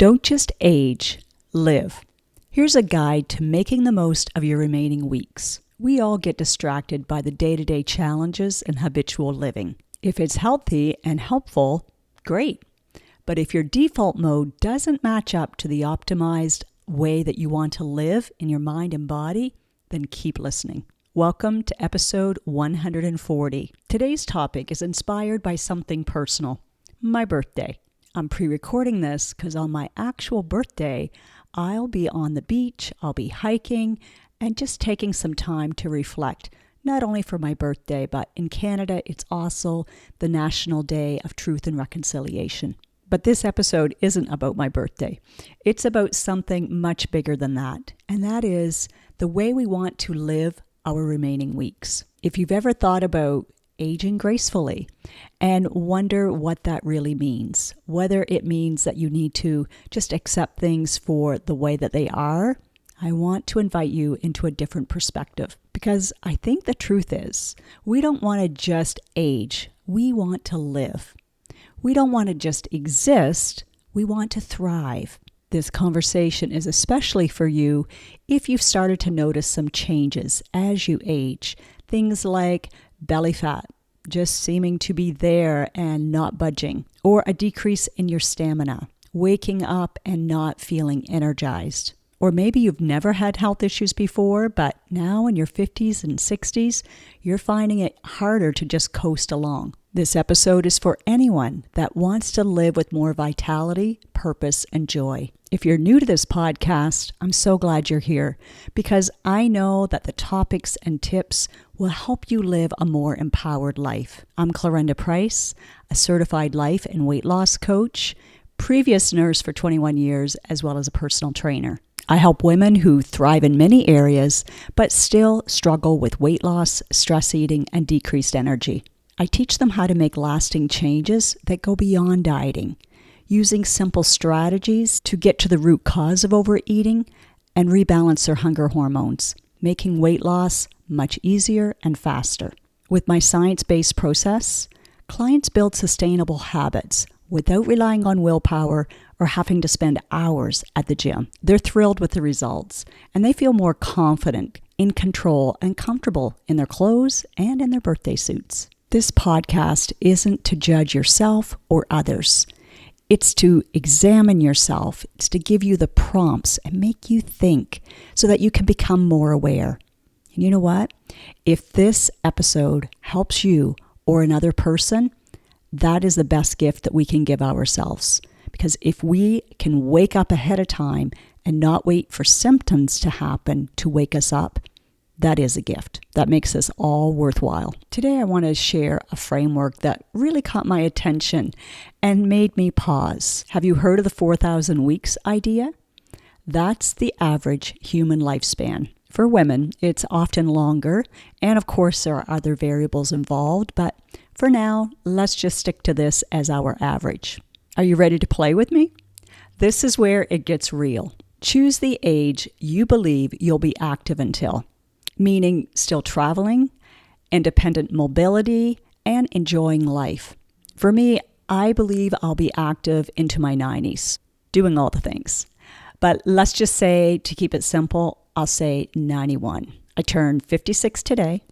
Don't just age, live. Here's a guide to making the most of your remaining weeks. We all get distracted by the day-to-day challenges and habitual living. If it's healthy and helpful, great. But if your default mode doesn't match up to the optimized way that you want to live in your mind and body, then keep listening. Welcome to episode 140. Today's topic is inspired by something personal, my birthday. I'm pre-recording this because on my actual birthday, I'll be on the beach, I'll be hiking, and just taking some time to reflect, not only for my birthday, but in Canada, it's also the National Day of Truth and Reconciliation. But this episode isn't about my birthday. It's about something much bigger than that, and that is the way we want to live our remaining weeks. If you've ever thought about aging gracefully and wonder what that really means, whether it means that you need to just accept things for the way that they are, I want to invite you into a different perspective, because I think the truth is we don't want to just age, we want to live. We don't want to just exist, we want to thrive. This conversation is especially for you if you've started to notice some changes as you age. Things like belly fat just seeming to be there and not budging, or a decrease in your stamina, waking up and not feeling energized. Or maybe you've never had health issues before, but now in your 50s and 60s, you're finding it harder to just coast along. This episode is for anyone that wants to live with more vitality, purpose, and joy. If you're new to this podcast, I'm so glad you're here, because I know that the topics and tips will help you live a more empowered life. I'm Clarenda Price, a certified life and weight loss coach, previous nurse for 21 years, as well as a personal trainer. I help women who thrive in many areas, but still struggle with weight loss, stress eating, and decreased energy. I teach them how to make lasting changes that go beyond dieting, using simple strategies to get to the root cause of overeating and rebalance their hunger hormones, making weight loss much easier and faster. With my science-based process, clients build sustainable habits without relying on willpower or having to spend hours at the gym. They're thrilled with the results, and they feel more confident, in control, and comfortable in their clothes and in their birthday suits. This podcast isn't to judge yourself or others. It's to examine yourself. It's to give you the prompts and make you think so that you can become more aware. And you know what? If this episode helps you or another person, that is the best gift that we can give ourselves. Because if we can wake up ahead of time and not wait for symptoms to happen to wake us up, that is a gift. That makes this all worthwhile. Today I want to share a framework that really caught my attention and made me pause. Have you heard of the 4,000 weeks idea? That's the average human lifespan. For women, it's often longer, and of course there are other variables involved, but for now, let's just stick to this as our average. Are you ready to play with me? This is where it gets real. Choose the age you believe you'll be active until, meaning still traveling, independent mobility, and enjoying life. For me, I believe I'll be active into my 90s, doing all the things. But let's just say, to keep it simple, I'll say 91. I turned 56 today,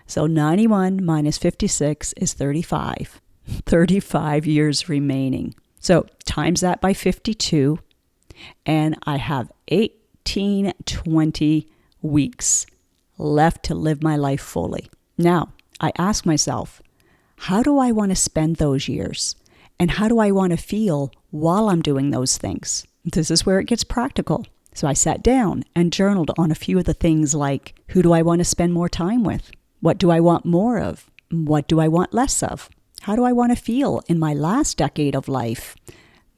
so 91 minus 56 is 35. 35 years remaining. So times that by 52, and I have 20 weeks left to live my life fully. Now, I ask myself, how do I want to spend those years? And how do I want to feel while I'm doing those things? This is where it gets practical. So I sat down and journaled on a few of the things like, who do I want to spend more time with? What do I want more of? What do I want less of? How do I want to feel in my last decade of life?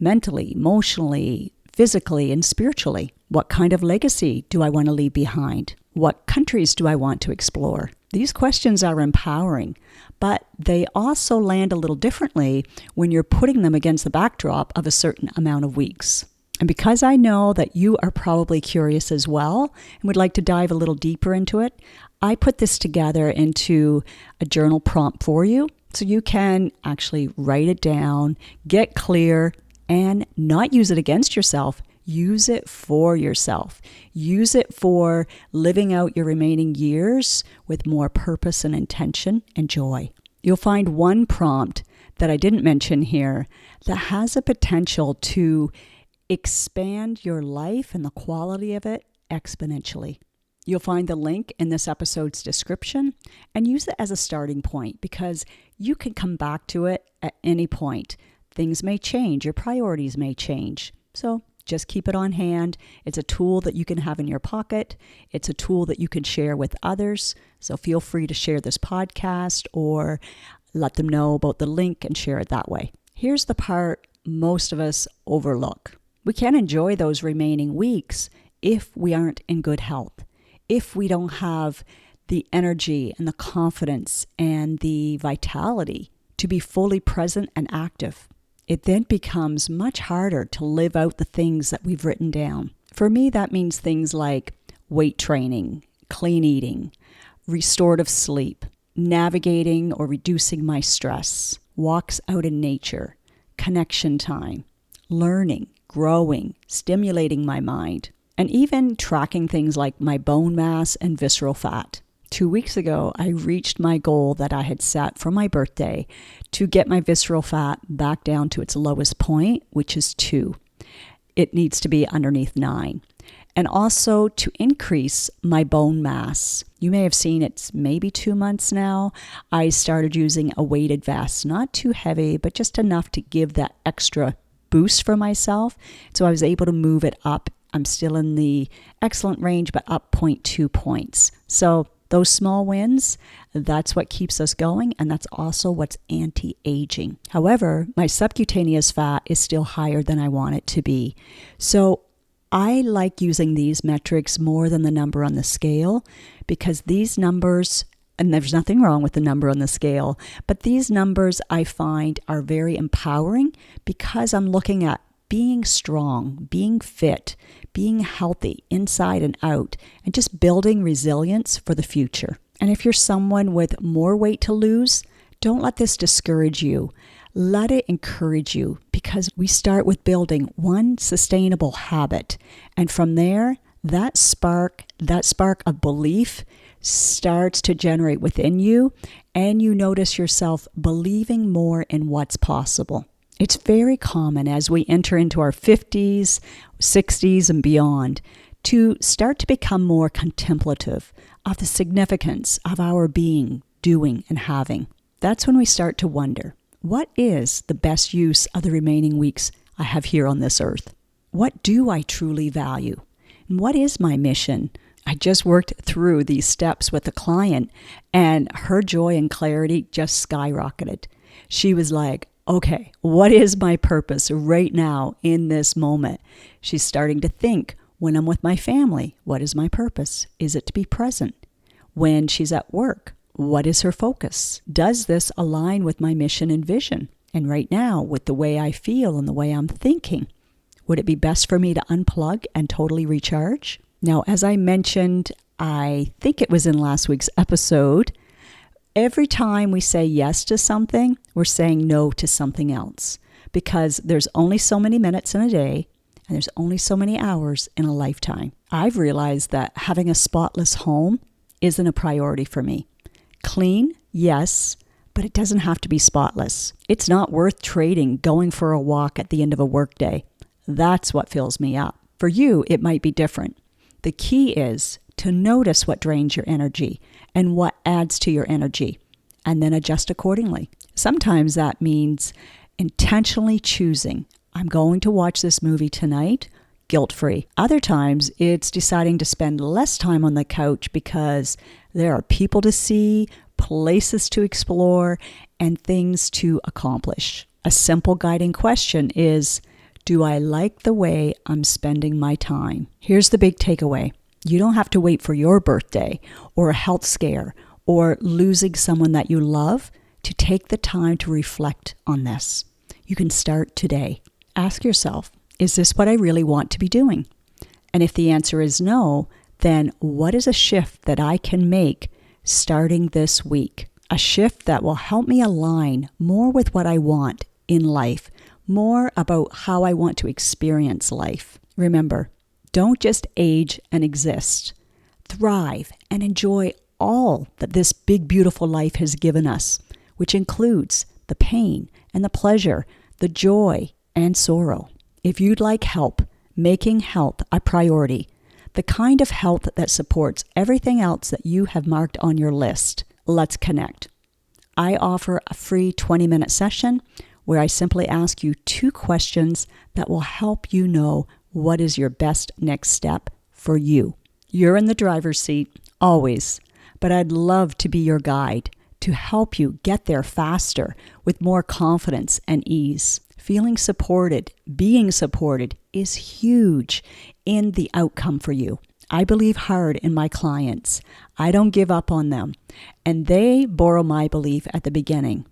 Mentally, emotionally, physically, and spiritually. What kind of legacy do I want to leave behind? What countries do I want to explore? These questions are empowering, but they also land a little differently when you're putting them against the backdrop of a certain amount of weeks. And because I know that you are probably curious as well and would like to dive a little deeper into it, I put this together into a journal prompt for you so you can actually write it down, get clear, and not use it against yourself. Use it for yourself. Use it for living out your remaining years with more purpose and intention and joy. You'll find one prompt that I didn't mention here that has a potential to expand your life and the quality of it exponentially. You'll find the link in this episode's description and use it as a starting point because you can come back to it at any point. Things may change, your priorities may change. So just keep it on hand. It's a tool that you can have in your pocket. It's a tool that you can share with others. So feel free to share this podcast or let them know about the link and share it that way. Here's the part most of us overlook. We can't enjoy those remaining weeks if we aren't in good health, if we don't have the energy and the confidence and the vitality to be fully present and active. It then becomes much harder to live out the things that we've written down. For me, that means things like weight training, clean eating, restorative sleep, navigating or reducing my stress, walks out in nature, connection time, learning, growing, stimulating my mind, and even tracking things like my bone mass and visceral fat. 2 weeks ago, I reached my goal that I had set for my birthday to get my visceral fat back down to its lowest point, which is 2. It needs to be underneath 9. And also to increase my bone mass. You may have seen it's maybe 2 months now. I started using a weighted vest, not too heavy, but just enough to give that extra boost for myself. So I was able to move it up. I'm still in the excellent range, but up 0.2 points. So those small wins, that's what keeps us going, and that's also what's anti-aging. However, my subcutaneous fat is still higher than I want it to be. So I like using these metrics more than the number on the scale because these numbers, and there's nothing wrong with the number on the scale, but these numbers I find are very empowering because I'm looking at being strong, being fit, being healthy inside and out, and just building resilience for the future. And if you're someone with more weight to lose, don't let this discourage you. Let it encourage you because we start with building one sustainable habit. And from there, that spark of belief starts to generate within you, and you notice yourself believing more in what's possible. It's very common as we enter into our 50s, 60s, and beyond to start to become more contemplative of the significance of our being, doing, and having. That's when we start to wonder, what is the best use of the remaining weeks I have here on this earth? What do I truly value? And what is my mission? I just worked through these steps with a client, and her joy and clarity just skyrocketed. She was like, okay, what is my purpose right now in this moment? She's starting to think, when I'm with my family, what is my purpose? Is it to be present? When she's at work, what is her focus? Does this align with my mission and vision? And right now, with the way I feel and the way I'm thinking, would it be best for me to unplug and totally recharge? Now, as I mentioned, I think it was in last week's episode, every time we say yes to something, we're saying no to something else because there's only so many minutes in a day and there's only so many hours in a lifetime. I've realized that having a spotless home isn't a priority for me. Clean, yes, but it doesn't have to be spotless. It's not worth trading going for a walk at the end of a workday. That's what fills me up. For you, it might be different. The key is to notice what drains your energy and what adds to your energy, and then adjust accordingly. Sometimes that means intentionally choosing, I'm going to watch this movie tonight, guilt-free. Other times, it's deciding to spend less time on the couch because there are people to see, places to explore, and things to accomplish. A simple guiding question is, do I like the way I'm spending my time? Here's the big takeaway. You don't have to wait for your birthday or a health scare or losing someone that you love to take the time to reflect on this. You can start today. Ask yourself, is this what I really want to be doing? And if the answer is no, then what is a shift that I can make starting this week? A shift that will help me align more with what I want in life, more about how I want to experience life. Remember, don't just age and exist. Thrive and enjoy all that this big, beautiful life has given us, which includes the pain and the pleasure, the joy and sorrow. If you'd like help making health a priority, the kind of health that supports everything else that you have marked on your list, let's connect. I offer a free 20-minute session where I simply ask you 2 questions that will help you know what is your best next step for you. You're in the driver's seat, always, but I'd love to be your guide to help you get there faster with more confidence and ease. Feeling supported, being supported is huge in the outcome for you. I believe hard in my clients. I don't give up on them, and they borrow my belief at the beginning.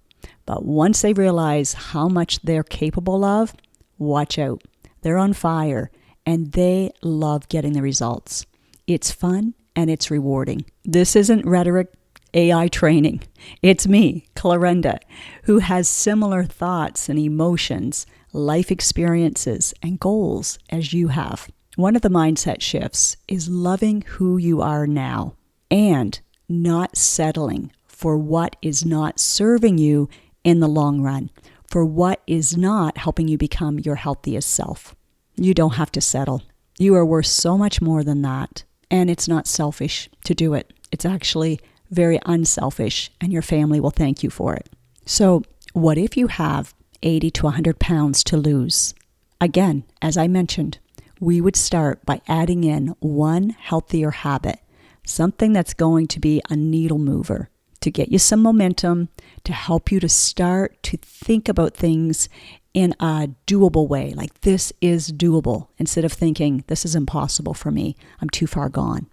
But once they realize how much they're capable of, watch out. They're on fire, and they love getting the results. It's fun, and it's rewarding. This isn't rhetoric AI training. It's me, Clarenda, who has similar thoughts and emotions, life experiences, and goals as you have. One of the mindset shifts is loving who you are now and not settling for what is not serving you in the long run, for what is not helping you become your healthiest self. You don't have to settle. You are worth so much more than that. And it's not selfish to do it. It's actually very unselfish, and your family will thank you for it. So what if you have 80 to 100 pounds to lose? Again, as I mentioned, we would start by adding in one healthier habit, something that's going to be a needle mover to get you some momentum, to help you to start to think about things in a doable way, like this is doable, instead of thinking this is impossible for me, I'm too far gone.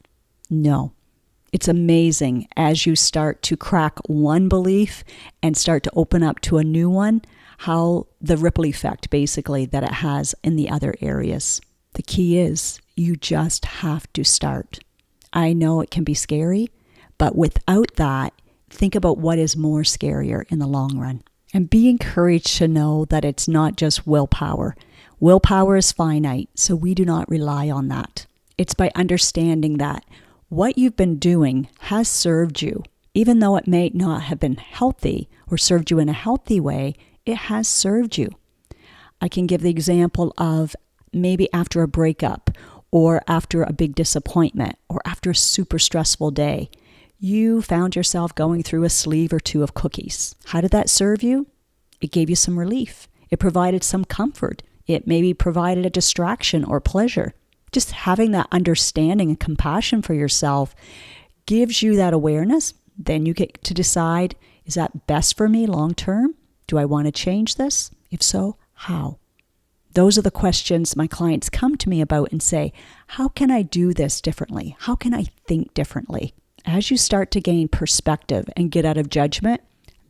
No. It's amazing as you start to crack one belief and start to open up to a new one, how the ripple effect basically that it has in the other areas. The key is you just have to start. I know it can be scary, but without that, think about what is more scarier in the long run. And be encouraged to know that it's not just willpower. Willpower is finite, so we do not rely on that. It's by understanding that what you've been doing has served you. Even though it may not have been healthy or served you in a healthy way, it has served you. I can give the example of maybe after a breakup or after a big disappointment or after a super stressful day. You found yourself going through a sleeve or 2 of cookies. How did that serve you? It gave you some relief. It provided some comfort. It maybe provided a distraction or pleasure. Just having that understanding and compassion for yourself gives you that awareness. Then you get to decide, is that best for me long term? Do I want to change this? If so, how? Those are the questions my clients come to me about and say, how can I do this differently? How can I think differently? As you start to gain perspective and get out of judgment,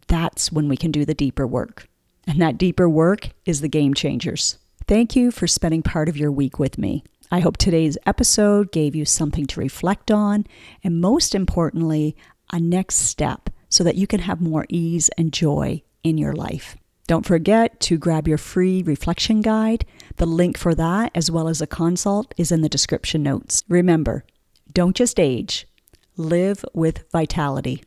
that's when we can do the deeper work. And that deeper work is the game changers. Thank you for spending part of your week with me. I hope today's episode gave you something to reflect on, and most importantly, a next step so that you can have more ease and joy in your life. Don't forget to grab your free reflection guide. The link for that, as well as a consult, is in the description notes. Remember, don't just age. Live with vitality.